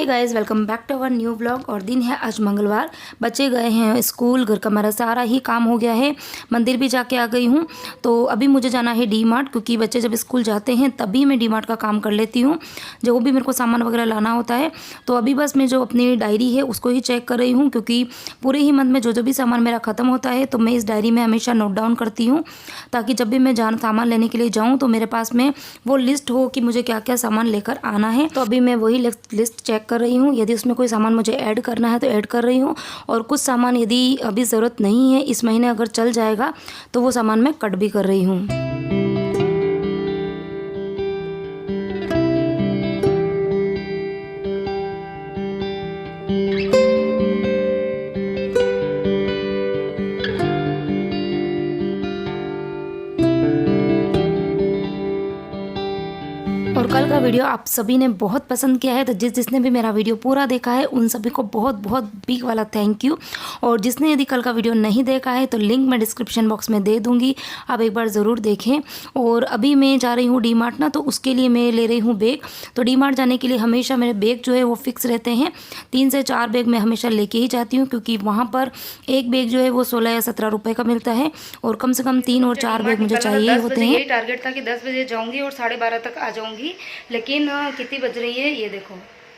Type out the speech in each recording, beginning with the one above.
Hey guys, welcome back to our new blog. और दिन है आज मंगलवार। बच्चे गए हैं स्कूल, घर का मेरा सारा ही काम हो गया है, मंदिर भी जाके आ गई हूँ। तो अभी मुझे जाना है डी मार्ट, क्योंकि बच्चे जब स्कूल जाते हैं तभी मैं डी मार्ट का काम कर लेती हूँ, जो भी मेरे को सामान वगैरह लाना होता है। तो अभी बस मैं जो अपनी डायरी है उसको ही चेक कर रही हूँ, क्योंकि पूरे ही मंथ में जो भी सामान मेरा ख़त्म होता है तो मैं इस डायरी में हमेशा नोट डाउन करती हूँ, ताकि जब भी मैं सामान लेने के लिए जाऊँ तो मेरे पास में वो लिस्ट हो कि मुझे क्या क्या सामान लेकर आना है। तो अभी मैं वही लिस्ट चेक कर रही हूँ, यदि उसमें कोई सामान मुझे ऐड करना है तो ऐड कर रही हूँ, और कुछ सामान यदि अभी ज़रूरत नहीं है, इस महीने अगर चल जाएगा तो वो सामान मैं कट भी कर रही हूँ। और कल का वीडियो आप सभी ने बहुत पसंद किया है, तो जिसने भी मेरा वीडियो पूरा देखा है उन सभी को बहुत बहुत बिग वाला थैंक यू। और जिसने यदि कल का वीडियो नहीं देखा है तो लिंक मैं डिस्क्रिप्शन बॉक्स में दे दूंगी, आप एक बार ज़रूर देखें। और अभी मैं जा रही हूँ डी मार्ट ना, तो उसके लिए मैं ले रही हूँ बैग। तो डी मार्ट जाने के लिए हमेशा मेरे बैग जो है वो फिक्स रहते हैं, 3 से 4 बैग मैं हमेशा लेके ही जाती हूँ, क्योंकि वहाँ पर एक बैग जो है वो 16 या 17 रुपये का मिलता है, और कम से कम 3 और 4 बैग मुझे चाहिए होते हैं। यही टारगेट था कि 10 बजे जाऊंगी और 12:30 तक आ जाऊंगी, लेकिन कितनी बज रही है ये देखो,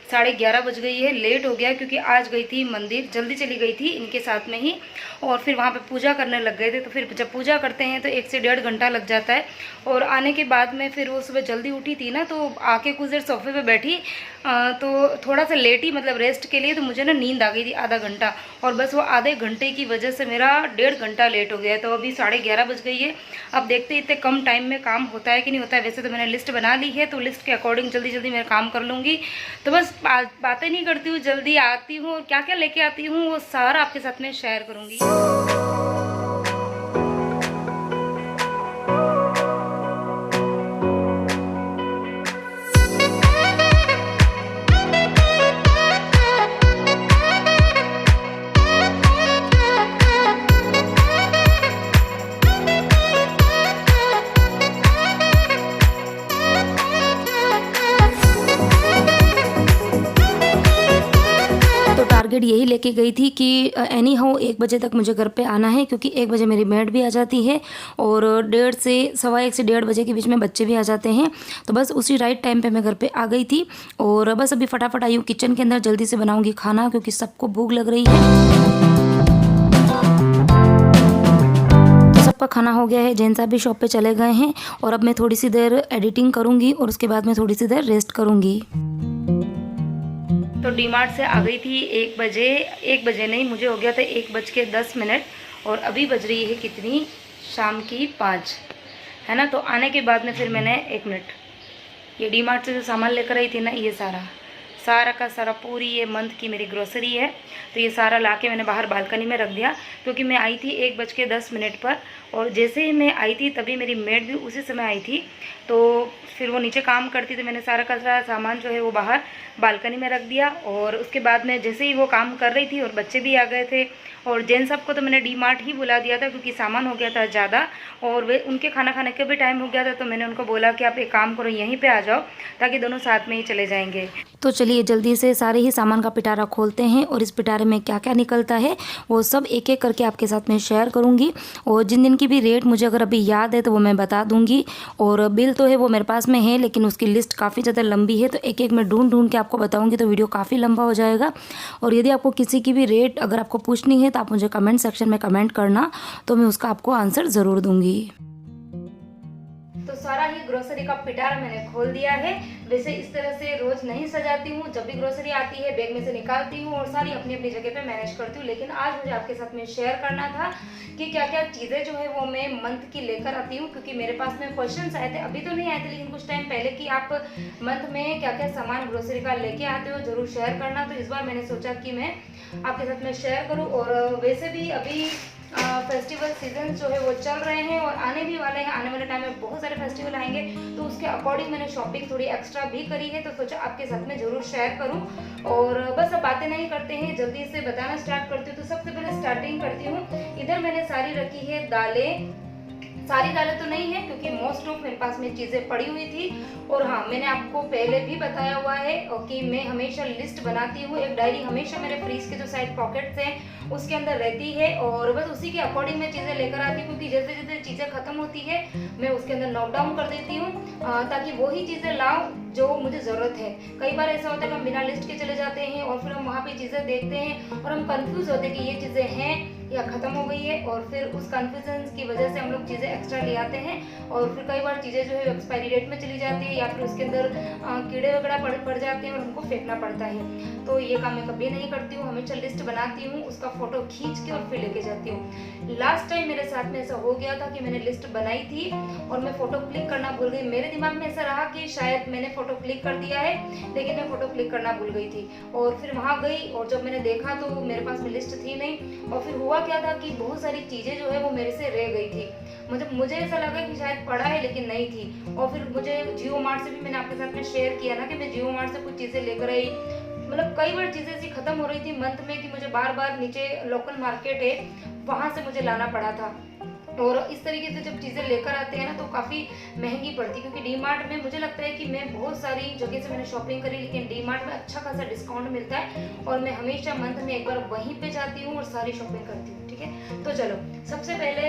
11:30 बज गई है। लेट हो गया क्योंकि आज गई थी मंदिर, जल्दी चली गई थी इनके साथ में ही, और फिर वहाँ पे पूजा करने लग गए थे। तो फिर जब पूजा करते हैं तो 1 से 1.5 घंटा लग जाता है। और आने के बाद में फिर वो सुबह जल्दी उठी थी ना, तो आके कुछ देर सोफे पे बैठी, तो थोड़ा सा लेट ही मतलब रेस्ट के लिए, तो मुझे ना नींद आ गई थी आधा घंटा, और बस वो आधे घंटे की वजह से मेरा 1.5 घंटा लेट हो गया। तो अभी 11:30 बज गई है। अब देखते इतने कम टाइम में काम होता है कि नहीं होता है। वैसे तो मैंने लिस्ट बना ली है, तो लिस्ट के अकॉर्डिंग जल्दी जल्दी मैं काम कर लूँगी। तो बस बातें नहीं करती हूँ, जल्दी आती हूँ, और क्या क्या लेके आती हूँ वो सारा आपके साथ में शेयर करूँगी। टारगेट यही लेके गई थी कि एनी हाउ 1 बजे तक मुझे घर पे आना है, क्योंकि 1 बजे मेरी मेड भी आ जाती है, और 1:30 से 1:15 से 1:30 बजे के बीच में बच्चे भी आ जाते हैं। तो बस उसी राइट टाइम पे मैं घर पे आ गई थी, और बस अभी फटाफट आई हूँ किचन के अंदर, जल्दी से बनाऊँगी खाना, क्योंकि सबको भूख लग रही है। तो सबका खाना हो गया है, जैन साहब भी शॉप पे चले गए हैं, और अब मैं थोड़ी सी देर एडिटिंग करूँगी, और उसके बाद मैं थोड़ी सी देर रेस्ट करूँगी। तो डी मार्ट से आ गई थी 1 बजे नहीं, मुझे हो गया था 1:10, और अभी बज रही है कितनी, शाम की 5 है ना। तो आने के बाद में फिर मैंने 1 मिनट, ये डी मार्ट से जो सामान लेकर आई थी ना, ये सारा का सारा पूरी ये मंथ की मेरी ग्रोसरी है। तो ये सारा लाके मैंने बाहर बालकनी में रख दिया, क्योंकि मैं आई थी 1:10 पर, और जैसे ही मैं आई थी तभी मेरी मेड भी उसी समय आई थी। तो फिर वो नीचे काम करती, तो मैंने सारा का सारा सामान जो है वो बाहर बालकनी में रख दिया। और उसके बाद में जैसे ही वो काम कर रही थी और बच्चे भी आ गए थे, और जेंट्स सबको तो मैंने डी मार्ट ही बुला दिया था, क्योंकि सामान हो गया था ज़्यादा, और वे उनके खाना खाने का भी टाइम हो गया था। तो मैंने उनको बोला कि आप एक काम करो, यहीं पे आ जाओ, ताकि दोनों साथ में ही चले जाएंगे। तो चलिए जल्दी से सारे ही सामान का पिटारा खोलते हैं, और इस पिटारे में क्या क्या निकलता है वो सब एक एक करके आपके साथ में शेयर करूंगी। और जिन दिन की भी रेट मुझे अगर अभी याद है तो वो मैं बता दूंगी। और बिल तो है वो मेरे पास में है, लेकिन उसकी लिस्ट काफ़ी ज़्यादा लंबी है, तो एक एक मैं ढूंढ के आपको बताऊंगी, तो वीडियो काफ़ी लंबा हो जाएगा। और यदि आपको किसी की भी रेट अगर आपको पूछनी है तो आप मुझे कमेंट सेक्शन में कमेंट करना, तो मैं उसका आपको आंसर ज़रूर दूंगी। तो सारा ही ग्रोसरी का पिटारा मैंने खोल दिया है। वैसे इस तरह से रोज नहीं सजाती हूँ, जब भी ग्रोसरी आती है बैग में से निकालती हूँ और सारी अपनी अपनी जगह पे मैनेज करती हूँ। लेकिन आज मुझे आपके साथ में शेयर करना था कि क्या क्या चीज़ें जो है वो मैं मंथ की लेकर आती हूँ, क्योंकि मेरे पास में क्वेश्चंस आए थे, अभी तो नहीं आए थे लेकिन कुछ टाइम पहले, कि आप मंथ में क्या क्या सामान ग्रोसरी का लेके आते हो, जरूर शेयर करना। तो इस बार मैंने सोचा कि मैं आपके साथ में शेयर करूँ। और वैसे भी अभी फेस्टिवल सीजन जो है वो चल रहे हैं, और आने भी वाले हैं, आने वाले टाइम में बहुत सारे फेस्टिवल आएंगे, तो उसके अकॉर्डिंग मैंने शॉपिंग थोड़ी एक्स्ट्रा भी करी है, तो सोचा आपके साथ में जरूर शेयर करूं। और बस अब बातें नहीं करते हैं, जल्दी से बताना स्टार्ट करती हूँ। तो सबसे पहले स्टार्टिंग करती हूँ, इधर मैंने सारी रखी है दालें, सारी दालें तो नहीं है क्योंकि मोस्ट ऑफ मेरे पास में चीज़ें पड़ी हुई थी। और हाँ, मैंने आपको पहले भी बताया हुआ है कि मैं हमेशा लिस्ट बनाती हूँ। एक डायरी हमेशा मेरे फ्रीज के जो साइड पॉकेट्स हैं उसके अंदर रहती है और बस उसी के अकॉर्डिंग मैं चीज़ें लेकर आती हूँ, क्योंकि जैसे जैसे चीज़ें ख़त्म होती है मैं उसके अंदर नोट डाउन कर देती हूँ ताकि वही चीज़ें लाऊं जो मुझे ज़रूरत है। कई बार ऐसा होता है कि हम बिना लिस्ट के चले जाते हैं और फिर हम वहाँ पे चीज़ें देखते हैं और हम कंफ्यूज होते हैं कि ये चीज़ें हैं या ख़त्म हो गई है, और फिर उस कन्फ्यूजन की वजह से हम लोग चीज़ें एक्स्ट्रा ले आते हैं और फिर कई बार चीज़ें जो है एक्सपायरी डेट में चली जाती है या फिर उसके अंदर कीड़े वगैरह पड़ जाते हैं और हमको फेंकना पड़ता है। तो ये काम मैं कभी नहीं करती हूँ, हमेशा लिस्ट बनाती हूँ, उसका फ़ोटो खींच के और फिर लेके जाती हूँ। लास्ट टाइम मेरे साथ में ऐसा हो गया था कि मैंने लिस्ट बनाई थी और मैं फ़ोटो क्लिक करना भूल गई। मेरे दिमाग में ऐसा रहा कि शायद मैंने फ़ोटो क्लिक कर दिया है, लेकिन मैं फ़ोटो क्लिक करना भूल गई थी और फिर वहाँ गई और जब मैंने देखा तो मेरे पास में लिस्ट थी नहीं। और फिर हुआ क्या था कि बहुत सारी चीज़ें जो है वो मेरे से रह गई थी। मुझे ऐसा लगा कि शायद पड़ा है लेकिन नहीं थी। और फिर मुझे जियो मार्ट से भी मैंने आपके साथ में शेयर किया ना कि मैं जियो मार्ट से कुछ चीज़ें लेकर आई। मतलब कई बार चीज़ें ऐसी ख़त्म हो रही थी मंथ में कि मुझे बार बार नीचे लोकल मार्केट है वहाँ से मुझे लाना पड़ा था। और इस तरीके से जब चीज़ें लेकर आते हैं ना तो काफ़ी महंगी पड़ती, क्योंकि डी मार्ट में मुझे लगता है कि मैं बहुत सारी जगह से मैंने शॉपिंग करी लेकिन डी मार्ट में अच्छा खासा डिस्काउंट मिलता है और मैं हमेशा मंथ में एक बार वहीं पे जाती हूँ और सारी शॉपिंग करती हूँ। ठीक है, तो चलो सबसे पहले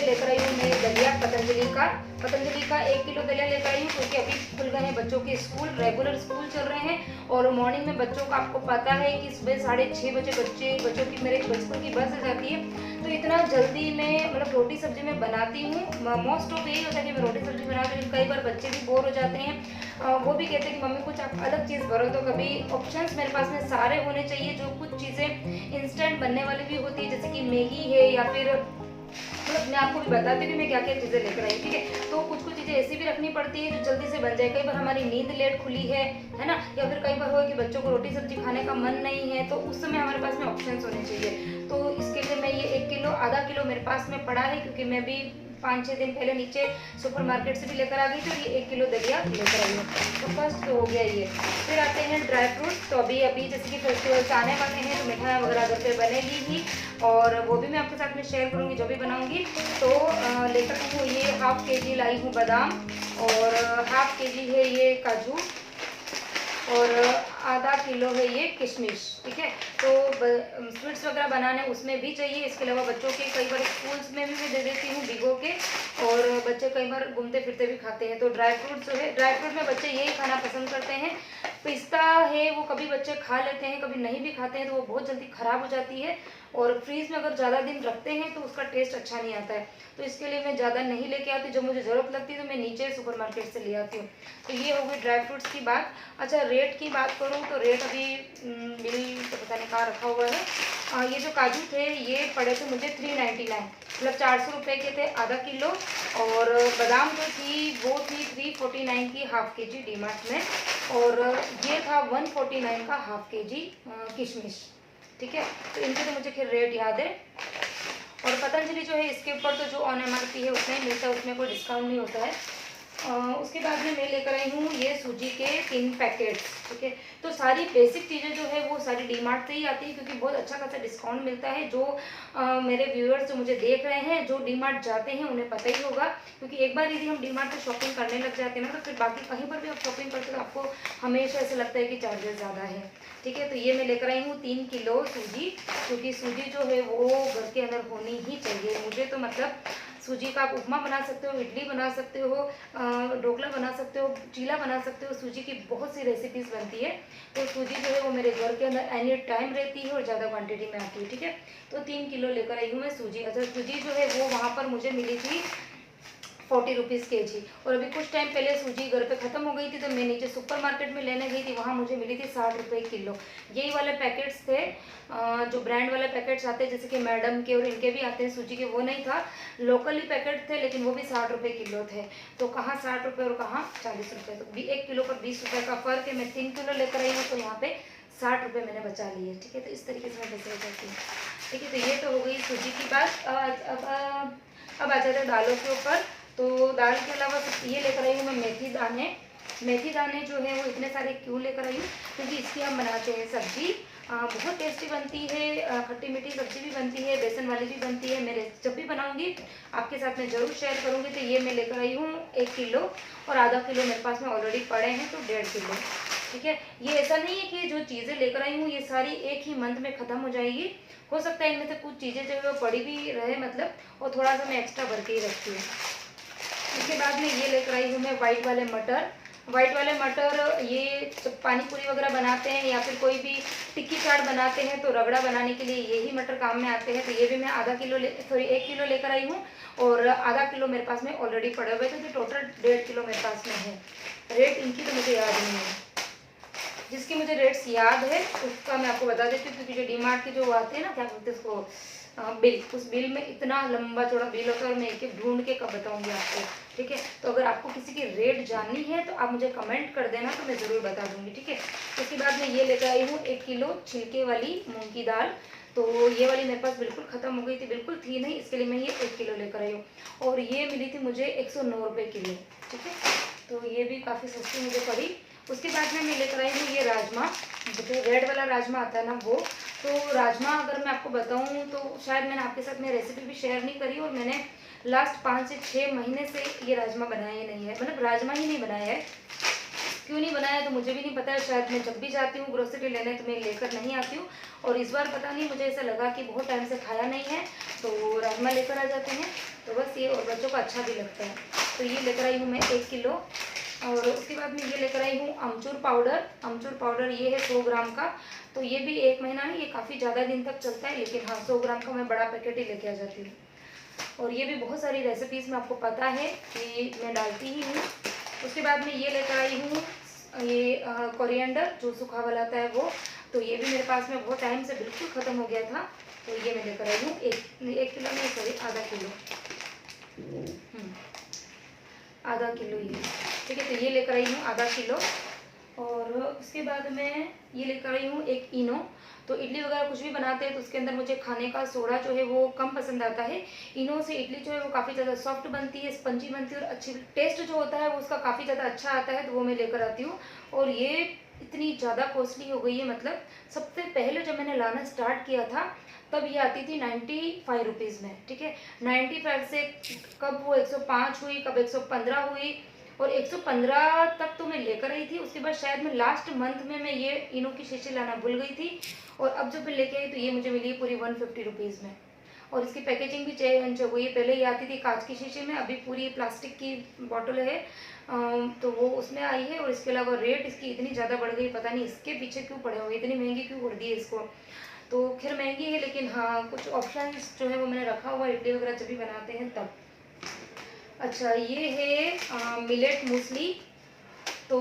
लेकर आई हूँ मैं दलिया पतंजलि का 1 किलो दलिया लेकर आई हूँ, क्योंकि अभी खुल गए हैं बच्चों के स्कूल, रेगुलर स्कूल चल रहे हैं और मॉर्निंग में बच्चों का आपको पता है कि सुबह 6:30 बजे बच्चों की मेरे बचपन की बस जाती है। तो इतना जल्दी मैं मतलब रोटी सब्जी में बनाती हूँ। मोस्ट ऑफ यही होता है कि मैं रोटी सब्जी बनाती हूँ, कई बार बच्चे भी बोर हो जाते हैं। वो भी कहते हैं कि मम्मी कुछ आप अलग चीज़ भरो, तो कभी ऑप्शंस मेरे पास में सारे होने चाहिए। जो कुछ चीज़ें इंस्टेंट बनने वाली भी होती है जैसे कि मैगी है या फिर मतलब मैं आपको भी बताती हूँ कि मैं क्या क्या चीज़ें लेकर आई। ठीक है, तो कुछ चीज़ें ऐसी भी रखनी पड़ती है जो जल्दी से बन जाए। कई बार हमारी नींद लेट खुली है ना, या फिर कई बार हो कि बच्चों को रोटी सब्जी खाने का मन नहीं है, तो उस समय हमारे पास में ऑप्शंस होने चाहिए। तो इसके लिए मैं ये 1 किलो आधा किलो मेरे पास में पड़ा है, क्योंकि मैं भी 5-6 दिन पहले नीचे सुपर मार्केट से भी लेकर आ गई थी और ये 1 किलो दलिया लेकर आई हूँ। तो फर्स्ट तो हो गया ये। फिर आते हैं ड्राई फ्रूट। तो अभी जैसे कि फेस्टिवल्स आने वाले हैं तो मिठाई वगैरह घर पे बनेगी ही और वो भी मैं आपके साथ में शेयर करूँगी जो भी बनाऊँगी। तो लेकर हूँ ये 1/2 kg लाई हूँ बादाम और 1/2 kg है ये काजू और आधा किलो है ये किशमिश। ठीक है, तो स्वीट्स वगैरह बनाने उसमें भी चाहिए। इसके अलावा बच्चों के कई बार स्कूल्स में भी मैं दे देती हूँ भिगो के और बच्चे कई बार घूमते फिरते भी खाते हैं। तो ड्राई फ्रूट्स जो है, ड्राई फ्रूट में बच्चे यही खाना पसंद करते हैं। पिस्ता है वो कभी बच्चे खा लेते हैं कभी नहीं भी खाते हैं, तो वो बहुत जल्दी ख़राब हो जाती है और फ्रीज में अगर ज़्यादा दिन रखते हैं तो उसका टेस्ट अच्छा नहीं आता है। तो इसके लिए मैं ज़्यादा नहीं लेके आती, जब मुझे ज़रूरत लगती है तो मैं नीचे सुपर मार्केट से ले आती हूँ। तो ये हो गई ड्राई फ्रूट्स की बात। अच्छा, रेट की बात करूँ तो रेट अभी बिल तो पता नहीं कहाँ रखा हुआ है। ये जो काजू थे ये पड़े थे मुझे 399, मतलब 400 रुपये के थे आधा किलो। और बादाम जो थी वो थी 349 की 1/2 kg डी मार्ट में, और ये था 149 का 1/2 kg किशमिश। ठीक है, तो इनके तो मुझे खैर रेट याद है। और पतंजलि जो है इसके ऊपर तो जो ऑन MRP है उसमें मिलता है, उसमें कोई डिस्काउंट नहीं होता है। उसके बाद में मैं लेकर आई हूँ ये सूजी के 3 पैकेट्स। ठीक है, तो सारी बेसिक चीज़ें जो है वो सारी डी मार्ट से ही आती है, क्योंकि बहुत अच्छा खासा डिस्काउंट मिलता है। जो मेरे व्यूअर्स जो मुझे देख रहे हैं जो डी मार्ट जाते हैं उन्हें पता ही होगा, क्योंकि एक बार यदि हम डी मार्ट से शॉपिंग करने लग जाते हैं ना तो फिर बाकी कहीं पर भी आप शॉपिंग करते हो तो आपको हमेशा ऐसा लगता है कि चार्जेस ज़्यादा है। ठीक है, तो ये मैं लेकर आई हूँ 3 किलो सूजी, क्योंकि सूजी जो है वो घर के अंदर होनी ही चाहिए। मुझे तो मतलब सूजी का आप उपमा बना सकते हो, इडली बना सकते हो, ढोकला बना सकते हो, चीला बना सकते हो। सूजी की बहुत सी रेसिपीज़ बनती है, तो सूजी जो है वो मेरे घर के अंदर एनी टाइम रहती है और ज़्यादा क्वांटिटी में आती है। ठीक है, तो 3 किलो लेकर आई हूँ मैं सूजी। अच्छा, सूजी जो है वो वहाँ पर मुझे मिली थी 40 रुपीज़ kg, और अभी कुछ टाइम पहले सूजी घर पे ख़त्म हो गई थी तो मैं नीचे सुपर मार्केट में लेने गई थी, वहाँ मुझे मिली थी 60 रुपये किलो। यही वाले पैकेट्स थे जो ब्रांड वाले पैकेट्स आते हैं जैसे कि मैडम के और इनके भी आते हैं सूजी के, वो नहीं था, लोकली पैकेट थे, लेकिन वो भी 60 रुपये किलो थे। तो कहाँ 60 रुपये और कहाँ 40 रुपये, तो 1 किलो पर 20 रुपये का फ़र्क है। मैं 3 किलो लेकर आई हूँ तो यहाँ पे 60 रुपये मैंने बचा लिए। ठीक है, तो इस तरीके से मैं बचा जाती हूँ। ठीक है, तो ये तो हो गई सूजी की बात। अब आ जाते हैं दालों के ऊपर। तो दाल के अलावा ये लेकर आई हूँ मैं मेथी दाने। मेथी दाने जो है वो इतने सारे क्यों लेकर आई हूँ, क्योंकि इसकी हम बनाते हैं सब्जी। बहुत टेस्टी बनती है, खट्टी मीठी सब्ज़ी भी बनती है, बेसन वाली भी बनती है। मैं जब भी बनाऊंगी आपके साथ में ज़रूर शेयर करूंगी। तो ये मैं लेकर आई हूँ 1 किलो, और आधा किलो मेरे पास में ऑलरेडी पड़े हैं, तो 1.5 किलो। ठीक है, ये ऐसा नहीं है कि जो चीज़ें लेकर आई हूँ ये सारी एक ही मंथ में ख़त्म हो जाएगी। हो सकता है इनमें से कुछ चीज़ें जो है वो पड़ी भी रहे, मतलब, और थोड़ा सा मैं एक्स्ट्रा भर के ही रखती हूँ। इसके बाद में ये लेकर आई हूँ मैं वाइट वाले मटर। वाइट वाले मटर, ये जब पानी पूरी वगैरह बनाते हैं या फिर कोई भी टिक्की चाट बनाते हैं तो रगड़ा बनाने के लिए यही मटर काम में आते हैं। तो ये भी मैं आधा किलो 1 किलो लेकर आई हूँ, और आधा किलो मेरे पास में ऑलरेडी पड़े हुए थे, तो टोटल 1.5 किलो मेरे पास में है। रेट इनकी तो मुझे याद नहीं है, जिसकी मुझे रेट्स याद है उसका मैं आपको बता देती हूँ, क्योंकि जो डीमार्ट के जो आते हैं ना, क्या बोलते हैं उसको, बिल, उस बिल में इतना लंबा चौड़ा बिल होता है, और मैं एक एक ढूंढ के कब बताऊंगी आपको। ठीक है, तो अगर आपको किसी की रेट जाननी है तो आप मुझे कमेंट कर देना, तो मैं ज़रूर बता दूंगी। ठीक है, उसके बाद मैं ये लेकर आई हूँ 1 किलो छिलके वाली मूंग की दाल। तो ये वाली मेरे पास बिल्कुल ख़त्म हो गई थी, बिल्कुल थी नहीं, इसके लिए मैं ये 1 किलो लेकर आई हूँ, और ये मिली थी मुझे 109 रुपये किलो। ठीक है, तो ये भी काफ़ी सस्ती मुझे पड़ी। उसके बाद में मैं लेकर आई हूँ ये राजमा, जो रेड वाला राजमा आता है ना वो। तो राजमा अगर मैं आपको बताऊँ तो शायद मैंने आपके साथ में रेसिपी भी शेयर नहीं करी, और मैंने लास्ट 5 से 6 महीने से ये राजमा बनाया ही नहीं है, मतलब राजमा ही नहीं बनाया है। क्यों नहीं बनाया तो मुझे भी नहीं पता है, शायद मैं जब भी जाती हूँ ग्रोसरी लेने तो मैं लेकर नहीं आती हूँ, और इस बार पता नहीं, मुझे ऐसा लगा कि बहुत टाइम से खाया नहीं है तो राजमा लेकर आ जाते हैं, तो बस ये, और बच्चों को अच्छा भी लगता है। तो ये लेकर आई हूँ मैं 1 किलो। और उसके बाद में ये लेकर आई हूँ अमचूर पाउडर। अमचूर पाउडर ये है 100 ग्राम का, तो ये भी 1 महीना नहीं, ये काफ़ी ज़्यादा दिन तक चलता है, लेकिन हाँ 100 ग्राम का मैं बड़ा पैकेट ही लेके आ जाती हूँ। और ये भी बहुत सारी रेसिपीज़ में आपको पता है कि मैं डालती ही हूँ। उसके बाद में ये लेकर आई हूँ ये कोरिएंडर, जो सूखा वाला आता है वो। तो ये भी मेरे पास में बहुत टाइम से बिल्कुल ख़त्म हो गया था, तो ये मैं लेकर आई हूँ 1 किलो नहीं, सॉरी, आधा किलो, आधा किलो ये। ठीक है, तो ये लेकर आई हूँ आधा किलो। और उसके बाद में ये लेकर आई हूँ 1 इनो। तो इडली वगैरह कुछ भी बनाते हैं तो उसके अंदर मुझे खाने का सोडा जो है वो कम पसंद आता है। इनो से इडली जो है वो काफ़ी ज़्यादा सॉफ्ट बनती है, स्पंजी बनती है, और अच्छी टेस्ट जो होता है वो उसका काफ़ी ज़्यादा अच्छा आता है, तो वो मैं लेकर आती हूँ। और ये इतनी ज़्यादा कॉस्टली हो गई है, मतलब सबसे पहले जब मैंने लाना स्टार्ट किया था तब ये आती थी 95 रुपीज़ में। ठीक है, 95 से कब वो 105 हुई, कब 115 हुई, और 115 तक तो मैं लेकर आई थी। उसके बाद शायद मैं लास्ट मंथ में मैं ये इनो की शीशी लाना भूल गई थी, और अब जब मैं लेके आई तो ये मुझे मिली पूरी 150 रुपीज़ में। और इसकी पैकेजिंग भी चेंज हो गई है, पहले ये आती थी कांच की शीशे में, अभी पूरी प्लास्टिक की बॉटल है, तो वो उसमें आई है। और इसके अलावा रेट इसकी इतनी ज़्यादा बढ़ गई, पता नहीं इसके पीछे क्यों पड़े हुए, इतनी महंगी क्यों कर दी है इसको। तो खैर महंगी है, लेकिन हाँ कुछ ऑप्शंस जो है वो मैंने रखा हुआ, इडली वगैरह जब भी बनाते हैं तब। अच्छा, ये है मिलेट मूसली। तो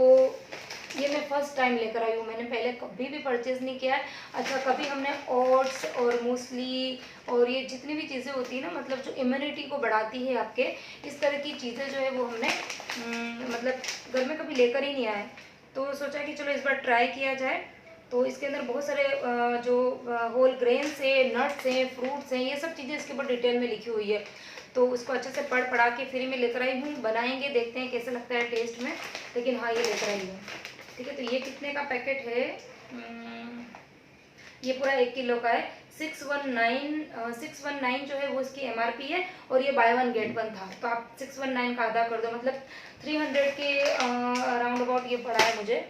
ये मैं फर्स्ट टाइम लेकर आई हूँ, मैंने पहले कभी भी परचेज़ नहीं किया है। अच्छा, कभी हमने ओट्स और मूसली और ये जितनी भी चीज़ें होती है ना, मतलब जो इम्यूनिटी को बढ़ाती है आपके, इस तरह की चीज़ें जो है वो हमने मतलब घर में कभी लेकर ही नहीं आए। तो सोचा कि चलो इस बार ट्राई किया जाए। तो इसके अंदर बहुत सारे जो होल ग्रेन्स है, नट्स हैं, फ्रूट्स हैं, ये सब चीज़ें इसके ऊपर डिटेल में लिखी हुई है। तो उसको अच्छे से पढ़ पढ़ा के फिर मैं लेकर आई हूँ, बनाएंगे, देखते हैं कैसा लगता है टेस्ट में। लेकिन हाँ ये लेकर आई हूँ। ठीक है, तो ये कितने का पैकेट है, ये पूरा 1 किलो का है। 619 जो है वो इसकी एमआरपी है, और ये बाय वन गेट वन था, तो आप 619 का आधा कर दो, मतलब 300 के अराउंड अबाउट ये पड़ा है मुझे।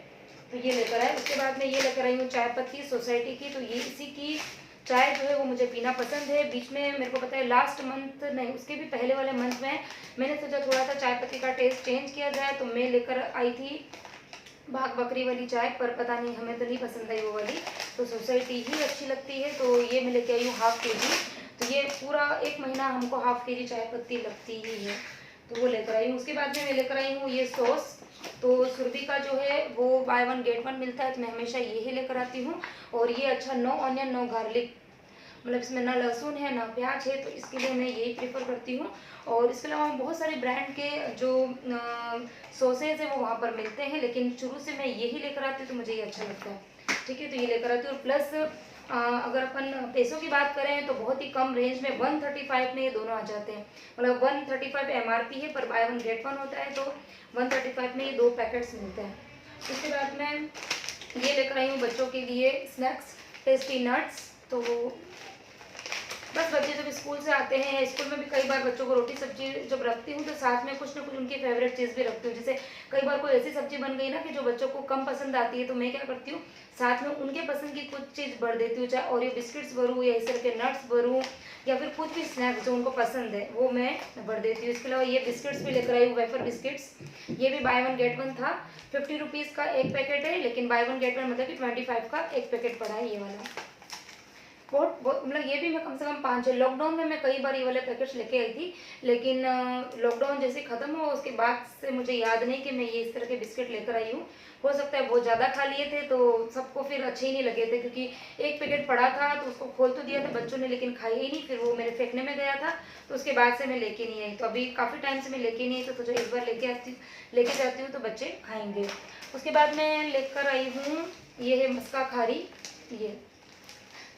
तो ये लेकर आए। उसके बाद में ये लेकर आई हूँ चाय पत्ती सोसाइटी की। तो ये इसी की चाय जो है वो मुझे पीना पसंद है। बीच में मेरे को पता है लास्ट मंथ नहीं, उसके भी पहले वाले मंथ में मैंने सोचा थोड़ा सा चाय पत्ती का टेस्ट चेंज किया जाए, तो मैं लेकर आई थी भाग बकरी वाली चाय, पर पता नहीं हमें तो नहीं पसंद आई वो वाली, तो सोसाइटी ही अच्छी लगती है। तो ये मैं लेके आई हूँ ½ kg। तो ये पूरा 1 महीना हमको ½ kg चाय पत्ती लगती ही है, तो वो लेकर आई हूँ। उसके बाद में मैं लेकर आई हूँ ये सॉस। तो सुरभि का जो है वो बाय वन गेट वन मिलता है, तो मैं हमेशा यही लेकर आती हूँ। और ये अच्छा, नो ऑनियन नो गार्लिक, मतलब इसमें ना लहसुन है ना प्याज है, तो इसके लिए मैं यही प्रेफर करती हूँ। और इसके अलावा बहुत सारे ब्रांड के जो सॉसेज है वो वहाँ पर मिलते हैं, लेकिन शुरू से मैं यही लेकर आती हूँ, तो मुझे ये अच्छा लगता है। ठीक है, तो ये लेकर आती हूँ। और प्लस अगर अपन पैसों की बात करें तो बहुत ही कम रेंज में 135 में ये दोनों आ जाते हैं, मतलब 135 एमआरपी है, पर बाय वन गेट वन होता है, तो 135 में ये 2 पैकेट्स मिलते हैं। उसके बाद में ये लेकर आई हूँ बच्चों के लिए स्नैक्स। Tasty nuts. तो बस बच्चे जब स्कूल से आते हैं, स्कूल में भी कई बार बच्चों को रोटी सब्जी जब रखती हूँ तो साथ में कुछ ना कुछ उनकी फेवरेट चीज़ भी रखती हूँ। जैसे कई बार कोई ऐसी सब्जी बन गई ना कि जो बच्चों को कम पसंद आती है, तो मैं क्या करती हूँ, साथ में उनके पसंद की कुछ चीज़ भर देती हूँ। चाहे ओरियो बिस्किट्स भरूँ या इस तरह के नट्स भरूँ, या फिर कुछ भी स्नैक्स जो उनको पसंद है वो मैं भर देती हूँ। इसके अलावा ये बिस्किट्स भी लेकर आई हूँ, वेफर बिस्किट्स। ये भी बाय वन गेट वन था, 50 रुपीज़ का एक पैकेट है, लेकिन बाय वन गेट वन मतलब कि 25 का एक पैकेट पड़ा है ये वाला। बहुत मतलब ये भी मैं कम से कम 5-6 लॉकडाउन में मैं कई बार ये वाले पैकेट्स लेके आई थी, लेकिन लॉकडाउन जैसे ख़त्म हुआ उसके बाद से मुझे याद नहीं कि मैं ये इस तरह के बिस्किट लेकर आई हूँ। हो सकता है बहुत ज़्यादा खा लिए थे तो सबको फिर अच्छे ही नहीं लगे थे, क्योंकि एक पैकेट पड़ा था तो उसको खोल तो दिया था बच्चों ने, लेकिन खाया ही नहीं। फिर वो मेरे फेंकने में गया था, तो उसके बाद से मैं लेके नहीं आई। तो अभी काफ़ी टाइम से मैं लेके नहीं आई, तो तुझे एक बार लेके जाती हूँ तो बच्चे खाएँगे। उसके बाद मैं लेकर आई हूँ, ये है मस्का खारी। ये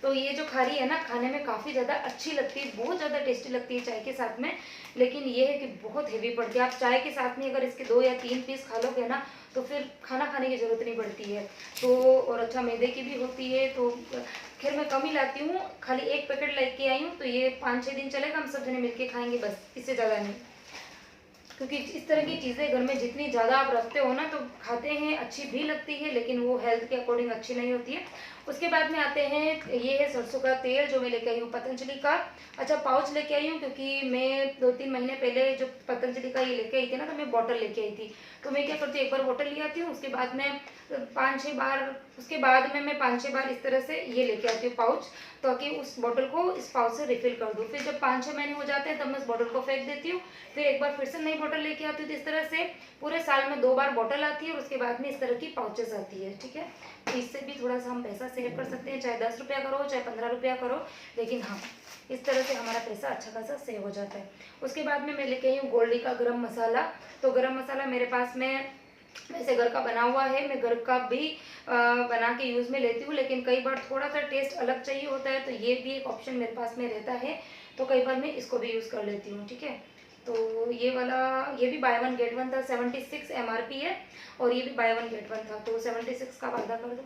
तो ये जो खारी है ना, खाने में काफ़ी ज़्यादा अच्छी लगती है, बहुत ज़्यादा टेस्टी लगती है चाय के साथ में। लेकिन ये है कि बहुत हेवी पड़ती है। आप चाय के साथ में अगर इसके 2 या 3 पीस खा लोगे ना, तो फिर खाना खाने की ज़रूरत नहीं पड़ती है। तो और अच्छा मैदे की भी होती है, तो खैर मैं कम ही लाती हूँ, खाली एक पैकेट लेके आई हूँ। तो ये 5-6 दिन चलेगा, हम सब जने मिल खाएंगे बस, इससे ज़्यादा नहीं। क्योंकि इस तरह की चीज़ें घर में जितनी ज़्यादा आप रखते हो ना, तो खाते हैं, अच्छी भी लगती है, लेकिन वो हेल्थ के अकॉर्डिंग अच्छी नहीं होती है। उसके बाद में आते हैं, ये है सरसों का तेल जो मैं लेके आई हूँ पतंजलि का। अच्छा पाउच लेके आई हूँ, क्योंकि मैं 2-3 महीने पहले जो पतंजलि का ये लेके आई थी ना, तो मैं बॉटल लेके आई थी। तो मैं क्या करती हूँ, एक बार बॉटल ले आती हूँ, उसके बाद में 5-6 बार मैं 5-6 बार इस तरह से ये लेके आती हूँ पाउच, ताकि उस बॉटल को इस पाउच से रिफिल कर दूँ। फिर जब 5-6 महीने हो जाते हैं तब मैं उस बॉटल को फेंक देती हूँ। फिर एक बार फिर से नई बॉटल लेके आती हूँ। तो इस तरह से पूरे साल में 2 बार बॉटल आती है, और उसके बाद में इस तरह की पाउचेस आती है। ठीक है, तो इससे भी थोड़ा सा हम पैसा सेव कर सकते हैं, चाहे 10 रुपया करो चाहे 15 रुपया करो, लेकिन हाँ इस तरह से हमारा पैसा अच्छा खासा सेव हो जाता है। उसके बाद में मैं लेके आई हूँ गोल्डी का गरम मसाला। तो गरम मसाला मेरे पास में वैसे घर का बना हुआ है, मैं घर का भी बना के यूज़ में लेती हूँ, लेकिन कई बार थोड़ा सा टेस्ट अलग चाहिए होता है, तो ये भी एक ऑप्शन मेरे पास में रहता है, तो कई बार मैं इसको भी यूज़ कर लेती हूँ। ठीक है, तो ये वाला, ये भी बाय वन गेट वन था, 76 MRP है, और ये भी बाय वन गेट वन था, तो 76 का वादा कर दो।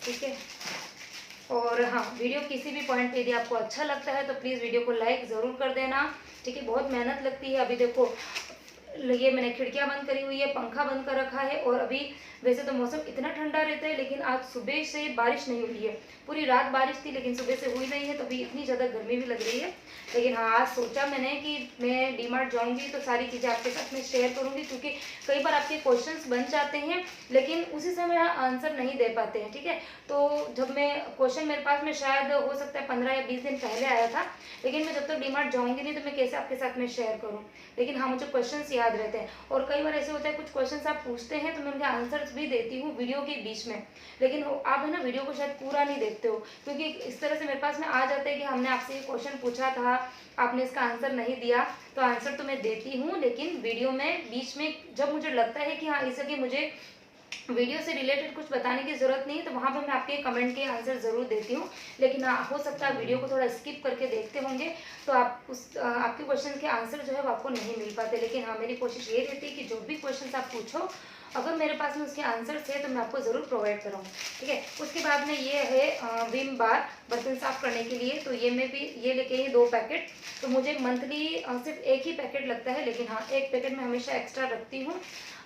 ठीक है, और हाँ वीडियो किसी भी पॉइंट पे यदि आपको अच्छा लगता है तो प्लीज़ वीडियो को लाइक ज़रूर कर देना। ठीक है, बहुत मेहनत लगती है। अभी देखो ये मैंने खिड़कियां बंद करी हुई है, पंखा बंद कर रखा है, और अभी वैसे तो मौसम इतना ठंडा रहता है, लेकिन आज सुबह से बारिश नहीं हुई है। पूरी रात बारिश थी लेकिन सुबह से हुई नहीं है, तो अभी इतनी ज़्यादा गर्मी भी लग रही है। लेकिन हाँ आज सोचा मैंने कि मैं डीमार्ट जाऊंगी तो सारी चीज़ें आपके साथ में शेयर करूंगी, क्योंकि कई बार आपके क्वेश्चंस बन जाते हैं लेकिन उसी समय आंसर नहीं दे पाते हैं। ठीक है, तो जब मैं क्वेश्चन मेरे पास में शायद हो सकता है 15 या 20 दिन पहले आया था, लेकिन मैं जब तक डीमार्ट जाऊंगी नहीं तो मैं कैसे आपके साथ में शेयर करूँ। लेकिन हाँ मुझे क्वेश्चंस याद रहते हैं, और कई बार ऐसे होता है कुछ क्वेश्चंस आप पूछते हैं तो मैं उनके आंसर्स भी देती हूँ वीडियो के बीच में, लेकिन आप है ना वीडियो को शायद पूरा नहीं देखते हो, क्योंकि इस तरह से मेरे पास में आ जाता है कि हमने आपसे ये क्वेश्चन पूछा था, आपने इसका आंसर नहीं दिया। तो आंसर तो मैं देती हूँ, लेकिन वीडियो में बीच में जब मुझे लगता है कि हाँ इसके मुझे वीडियो से रिलेटेड कुछ बताने की ज़रूरत नहीं है, तो वहाँ पर मैं आपके कमेंट के आंसर ज़रूर देती हूँ। लेकिन हाँ हो सकता है वीडियो को थोड़ा स्किप करके देखते होंगे तो आप आपके क्वेश्चन के आंसर जो है वो आपको नहीं मिल पाते। लेकिन हाँ मेरी कोशिश ये रहती है कि जो भी क्वेश्चन आप पूछो, अगर मेरे पास में उसके आंसर्स है तो मैं आपको ज़रूर प्रोवाइड कराऊँ। ठीक है, उसके बाद में ये है विम बार बर्तन साफ़ करने के लिए। तो ये मैं भी ये लेके आई 2 पैकेट। तो मुझे मंथली सिर्फ एक ही पैकेट लगता है, लेकिन हाँ एक पैकेट मैं हमेशा एक्स्ट्रा रखती हूँ।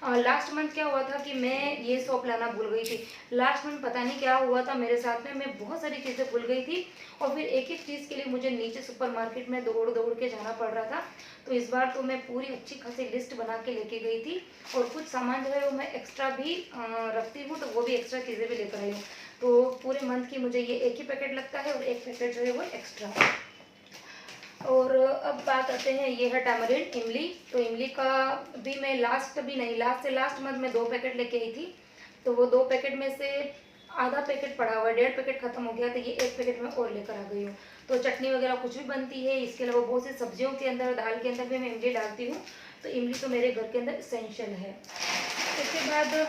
लास्ट मंथ क्या हुआ था कि मैं ये सोप लाना भूल गई थी। लास्ट मंथ पता नहीं क्या हुआ था मेरे साथ में, मैं बहुत सारी चीज़ें भूल गई थी, और फिर एक एक चीज़ के लिए मुझे नीचे सुपरमार्केट में दौड़ दौड़ के जाना पड़ रहा था। तो इस बार तो मैं पूरी अच्छी खासी लिस्ट बना के लेके गई थी, और कुछ सामान जो है वो मैं एक्स्ट्रा भी रखती हूँ, तो वो भी एक्स्ट्रा चीज़ें भी लेकर आई हूँ। तो पूरे मंथ की मुझे ये एक ही पैकेट लगता है, और एक पैकेट जो है वो एक्स्ट्रा। और अब बात आते हैं, ये है टैमरिंड इमली। तो इमली का भी मैं लास्ट से लास्ट मंथ में 2 पैकेट लेके आई थी। तो वो 2 पैकेट में से आधा पैकेट पड़ा हुआ है, 1.5 पैकेट खत्म हो गया, तो ये 1 पैकेट में और लेकर आ गई हूँ। तो चटनी वगैरह कुछ भी बनती है, इसके अलावा बहुत सी सब्जियों के अंदर, दाल के अंदर भी मैं इमली डालती हूँ। तो इमली तो मेरे घर के अंदर इसेंशियल है। इसके बाद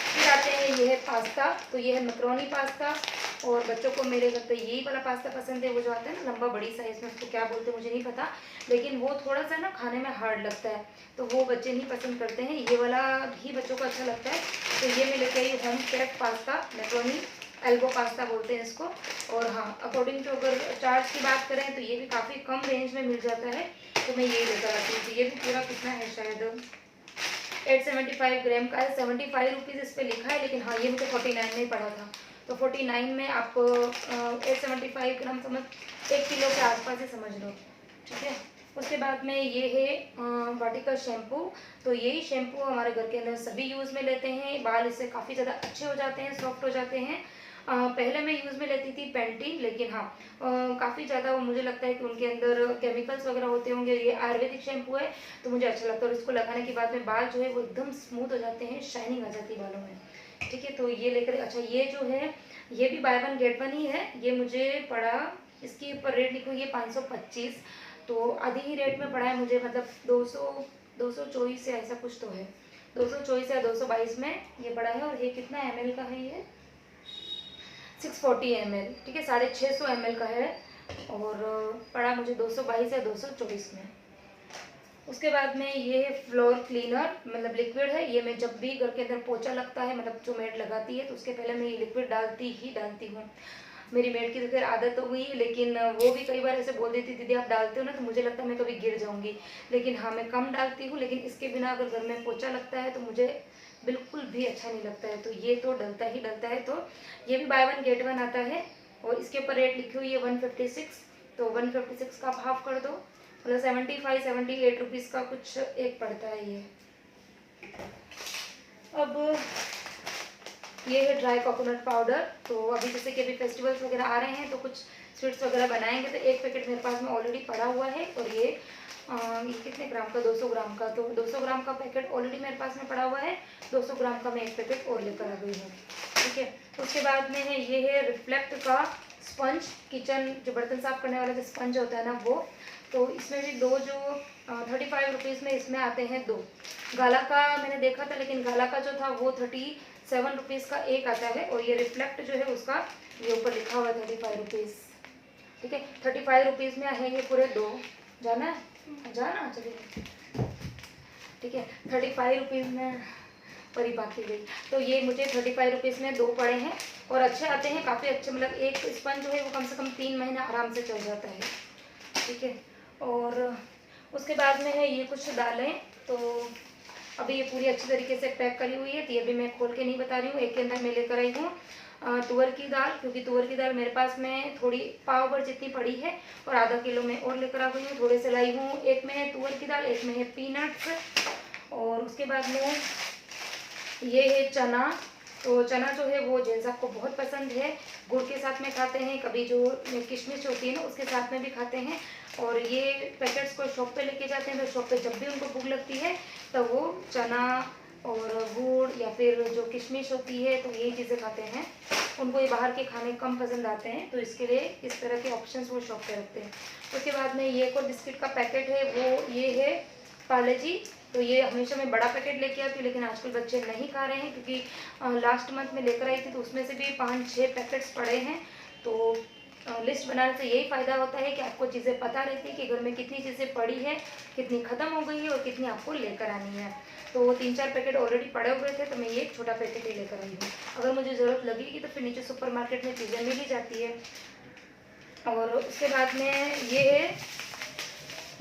फिर आते हैं, ये है पास्ता। तो ये है मैक्रोनी पास्ता, और बच्चों को मेरे घर पे यही वाला पास्ता पसंद है, वो जो आता है ना लंबा बड़ी साइज़ में, उसको क्या बोलते हैं मुझे नहीं पता, लेकिन वो थोड़ा सा ना खाने में हार्ड लगता है, तो वो बच्चे नहीं पसंद करते हैं। ये वाला ही बच्चों को अच्छा लगता है। तो ये मैं लेके आई home steak pasta macaroni, elbow pasta बोलते हैं इसको। और हाँ, अकॉर्डिंग टू अगर चार्ज की बात करें तो ये भी काफ़ी कम रेंज में मिल जाता है, तो मैं ये लेकर आती हूँ। तो ये भी पूरा कितना है, शायद 875 ग्राम का है। 75 रुपीज़ इस पर लिखा है, लेकिन हाँ ये मुझे 49 में ही पड़ा था। तो 49 में आप 875 ग्राम समझ 1 किलो के आसपास ही समझ लो, ठीक है। उसके बाद में ये है वाटिका शैम्पू। तो यही शैम्पू हमारे घर के अंदर सभी यूज़ में लेते हैं। बाल इससे काफ़ी ज़्यादा अच्छे हो जाते हैं, सॉफ्ट हो जाते हैं। पहले मैं यूज़ में लेती थी पैंटीन, लेकिन हाँ काफ़ी ज़्यादा मुझे लगता है कि उनके अंदर केमिकल्स वगैरह होते होंगे। ये आयुर्वेदिक शैम्पू है तो मुझे अच्छा लगता है, और इसको लगाने के बाद में बाल जो है वो एकदम स्मूथ हो जाते हैं, शाइनिंग आ जाती है बालों में, ठीक है। तो ये लेकर, अच्छा ये जो है ये भी बाय वन गेट वन ही है। ये मुझे पड़ा, इसके ऊपर रेट लिखो ये 525, तो आधी ही रेट में पड़ा है मुझे, मतलब 224 या ऐसा कुछ तो है, 224 या 222 में ये पड़ा है। और ये कितना ml का है, ये 640 ml, ठीक है, 650 ml का है, और पड़ा मुझे 222 या 224 में। उसके बाद में ये है फ्लोर क्लीनर, मतलब लिक्विड है। ये मैं जब भी घर के अंदर पोछा लगता है, मतलब जो मेड लगाती है, तो उसके पहले मैं ये लिक्विड डालती हूँ। मेरी मेड की तो खैर आदत हो गई है, लेकिन वो भी कई बार ऐसे बोल देती, दीदी आप डालते हो ना, तो मुझे लगता है मैं कभी गिर जाऊंगी। लेकिन हाँ, मैं कम डालती हूँ, लेकिन इसके बिना अगर घर में पोछा लगता है तो मुझे बिल्कुल भी अच्छा नहीं लगता है। तो ये तो डलता ही डलता है। तो ये भी बाय वन गेट वन आता है, और इसके ऊपर रेट लिखी हुई है 156। तो 156 का आप हाफ कर दो, मतलब 78 रुपीज़ का कुछ एक पड़ता है ये। अब ये है ड्राई कोकोनट पाउडर। तो अभी जैसे कि अभी फेस्टिवल्स वगैरह आ रहे हैं, तो कुछ स्वीट्स वगैरह बनाएंगे, तो एक पैकेट मेरे पास में ऑलरेडी पड़ा हुआ है। और ये कितने ग्राम का, 200 ग्राम का, तो 200 ग्राम का पैकेट ऑलरेडी मेरे पास में पड़ा हुआ है। 200 ग्राम का मैं एक पैकेट और लेकर आ गई हूँ, ठीक है। उसके बाद में है ये है रिफ्लेक्ट का स्पंज, किचन जो बर्तन साफ करने वाला जो स्पंज होता है ना, वो। तो इसमें भी दो, जो 35 रुपीज़ में इसमें आते हैं दो। गाला का मैंने देखा था, लेकिन गाला का जो था वो 37 रुपीज़ का एक आता है, और ये रिफ्लेक्ट जो है उसका ये ऊपर लिखा हुआ है 35 रुपीज़, ठीक है। 35 रुपीज़ में है ये पूरे दो। जाना है, जाना, चलिए, ठीक है। 35 रुपीज़ में परी बाकी गई। तो ये मुझे 35 रुपीज़ में दो पड़े हैं, और अच्छे आते हैं, काफ़ी अच्छे, मतलब एक स्पंज जो है वो कम से कम 3 महीना आराम से चल जाता है, ठीक है। और उसके बाद में है ये कुछ दालें। तो अभी ये पूरी अच्छी तरीके से पैक करी हुई है, तो ये भी मैं खोल के नहीं बता रही हूँ। एक के अंदर मैं लेकर आई हूँ तुअर की दाल, क्योंकि तुअर की दाल मेरे पास में थोड़ी पाव भर जितनी पड़ी है, और आधा किलो में और लेकर आ गई हूँ। थोड़े से लाई हूँ, एक में है तुअर की दाल, एक में है पीनट्स। और उसके बाद में ये है चना। तो चना जो है वो जेंट्स आपको बहुत पसंद है, गुड़ के साथ में खाते हैं, कभी जो किशमिश होती है ना उसके साथ में भी खाते हैं। और ये पैकेट्स को शॉप पे लेके जाते हैं, तो शॉप पे जब भी उनको भूख लगती है तो वो चना और गुड़ या फिर जो किशमिश होती है, तो यही चीज़ें खाते हैं। उनको ये बाहर के खाने कम पसंद आते हैं, तो इसके लिए इस तरह के ऑप्शंस वो शॉप पे रखते हैं। उसके बाद में ये एक और बिस्किट का पैकेट है, वो ये है पार्ले जी। तो ये हमेशा मैं बड़ा पैकेट लेके आती हूँ, लेकिन आजकल बच्चे नहीं खा रहे हैं, क्योंकि लास्ट मंथ में लेकर आई थी तो उसमें से भी 5-6 पैकेट्स पड़े हैं। तो लिस्ट बनाने से यही फ़ायदा होता है कि आपको चीज़ें पता रहती है कि घर में कितनी चीज़ें पड़ी है, कितनी ख़त्म हो गई है, और कितनी आपको लेकर आनी है। तो 3-4 पैकेट ऑलरेडी पड़े हुए थे, तो मैं ये एक छोटा पैकेट ही लेकर आई हूँ। अगर मुझे ज़रूरत लगेगी तो फिर नीचे सुपर मार्केट में चीज़ें मिल ही जाती है। और उसके बाद में ये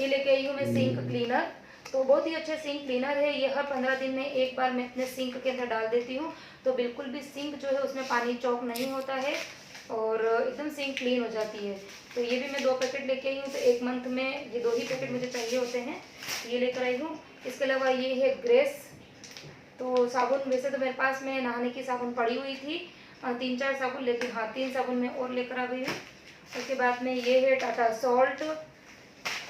लेके आई हूँ मैं सिंक क्लीनर। तो बहुत ही अच्छे सिंक क्लीनर है ये। हर 15 दिन में एक बार मैं अपने सिंक के अंदर डाल देती हूँ, तो बिल्कुल भी सिंक जो है उसमें पानी चौक नहीं होता है, और एकदम सिंक क्लीन हो जाती है। तो ये भी मैं 2 पैकेट लेके आई हूँ, तो एक मंथ में ये 2 ही पैकेट मुझे चाहिए होते हैं, ये लेकर आई हूँ। इसके अलावा ये है ग्रेस। तो साबुन, वैसे तो मेरे पास में नहाने की साबुन पड़ी हुई थी 3-4 साबुन, लेकिन हाँ 3 साबुन मैं और लेकर आ गई हूँ। उसके बाद में ये है टाटा सॉल्ट,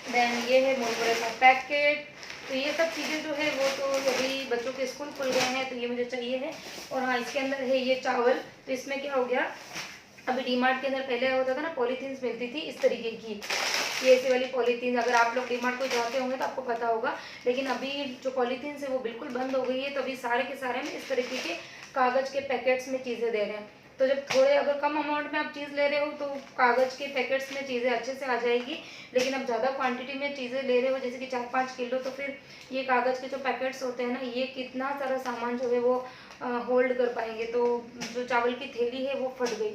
देन ये है मुरमुरे का पैकेट। तो ये सब चीज़ें जो है वो तो अभी बच्चों के स्कूल खुल गए हैं, तो ये मुझे चाहिए है। और हाँ, इसके अंदर है ये चावल। तो इसमें क्या हो गया, अभी डीमार्ट के अंदर पहले होता था ना, पॉलीथीन्स मिलती थी इस तरीके की, ये ऐसी वाली पॉलीथीन। अगर आप लोग डीमार्ट को जाते होंगे तो आपको पता होगा, लेकिन अभी जो पॉलीथीन्स है वो बिल्कुल बंद हो गई है। तो अभी सारे के सारे में इस तरीके के कागज़ के पैकेट्स में चीज़ें दे रहे हैं। तो जब थोड़े अगर कम अमाउंट में आप चीज़ ले रहे हो तो कागज़ के पैकेट्स में चीज़ें अच्छे से आ जाएगी, लेकिन अब ज़्यादा क्वांटिटी में चीज़ें ले रहे हो जैसे कि 4-5 किलो, तो फिर ये कागज़ के जो पैकेट्स होते हैं ना, ये कितना सारा सामान जो है वो होल्ड कर पाएंगे। तो जो चावल की थैली है वो फट गई,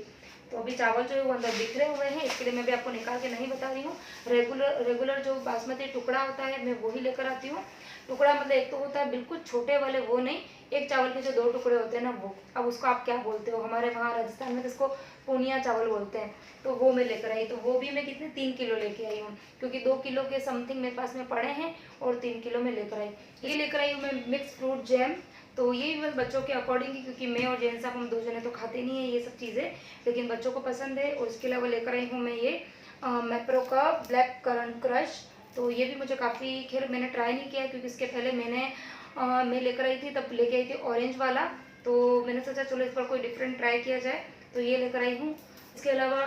तो अभी चावल जो है वो अंदर बिखरे हुए हैं, इसके लिए मैं भी आपको निकाल के नहीं बता रही हूँ। रेगुलर जो बासमती टुकड़ा होता है मैं वही लेकर आती हूँ। टुकड़ा मतलब एक तो होता है बिल्कुल छोटे वाले, वो नहीं, एक चावल के जो 2 टुकड़े होते हैं ना वो, अब उसको आप क्या बोलते हो, हमारे वहाँ राजस्थान में तो इसको पूनिया चावल बोलते हैं। तो वो मैं लेकर आई, तो वो भी मैं कितने 3 किलो लेके आई हूँ, क्योंकि 2 किलो के समथिंग मेरे पास में पड़े हैं और 3 किलो में लेकर आई। ये लेकर आई हूँ मैं मिक्स फ्रूट जैम, तो ये भी बस बच्चों के अकॉर्डिंग ही, क्योंकि मैं और जैन साहब हम 2 जने तो खाते नहीं है ये सब चीज़ें, लेकिन बच्चों को पसंद है। और इसके अलावा लेकर आई हूँ मैं ये मैप्रो का ब्लैक करंट क्रश, तो ये भी मुझे काफ़ी, खैर मैंने ट्राई नहीं किया क्योंकि इसके पहले मैं लेकर आई थी, तब लेके आई थी ऑरेंज वाला, तो मैंने सोचा चलो इस पर कोई डिफरेंट ट्राई किया जाए, तो ये लेकर आई हूँ। इसके अलावा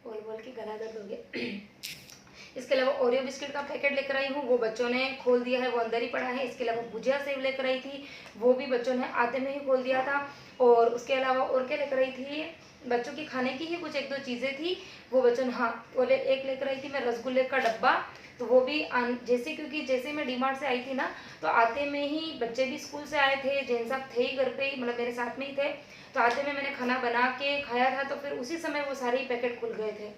बोल के गला दर्द हो गया। इसके अलावा ओरियो बिस्किट का पैकेट लेकर आई हूँ, वो बच्चों ने खोल दिया है, वो अंदर ही पड़ा है। इसके अलावा भुजिया सेव लेकर आई थी, वो भी बच्चों ने आते में ही खोल दिया था। और उसके अलावा और क्या लेकर आई थी, बच्चों की खाने की ही कुछ 1-2 चीज़ें थी, वो बच्चों ने, हाँ बोले एक लेकर आई थी मैं रसगुल्ले का डब्बा, तो वो भी जैसे, क्योंकि जैसे मैं डीमार्ट से आई थी ना, तो आते में ही बच्चे भी स्कूल से आए थे, जैन साहब थे ही घर पे ही, मतलब मेरे साथ में ही थे, तो आते में मैंने खाना बना के खाया था, तो फिर उसी समय वो सारे ही पैकेट खुल गए थे,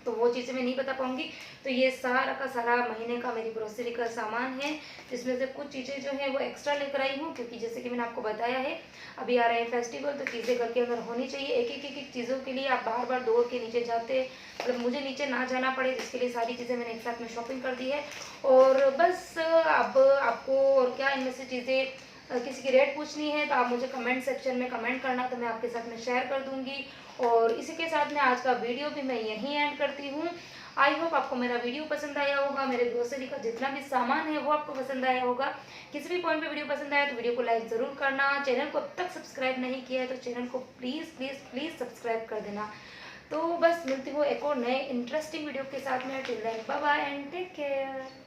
तो वो चीज़ें मैं नहीं बता पाऊंगी। तो ये सारा का सारा महीने का मेरी ग्रोसरी का सामान है, जिसमें से कुछ चीज़ें जो है वो एक्स्ट्रा लेकर आई हूँ, क्योंकि जैसे कि मैंने आपको बताया है अभी आ रहे हैं फेस्टिवल, तो चीज़ें घर के अंदर होनी चाहिए। एक एक चीज़ों के लिए आप बार बार दौड़ के नीचे जाते, मतलब मुझे नीचे ना जाना पड़े, जिसके लिए सारी चीज़ें मैंने एक साथ में शॉपिंग कर दी है। और बस अब आपको और क्या इनमें से चीज़ें किसी की रेट पूछनी है तो आप मुझे कमेंट सेक्शन में कमेंट करना, तो मैं आपके साथ में शेयर कर दूंगी। और इसी के साथ में आज का वीडियो भी मैं यहीं एंड करती हूँ। आई होप आपको मेरा वीडियो पसंद आया होगा, मेरे ग्रोसरी का जितना भी सामान है वो आपको पसंद आया होगा। किसी भी पॉइंट पे वीडियो पसंद आया तो वीडियो को लाइक ज़रूर करना, चैनल को अब तक सब्सक्राइब नहीं किया है तो चैनल को प्लीज़ प्लीज़ प्लीज़ सब्सक्राइब कर देना। तो बस मिलती हूँ एक और नए इंटरेस्टिंग वीडियो के साथ में। Till then bye bye and take care.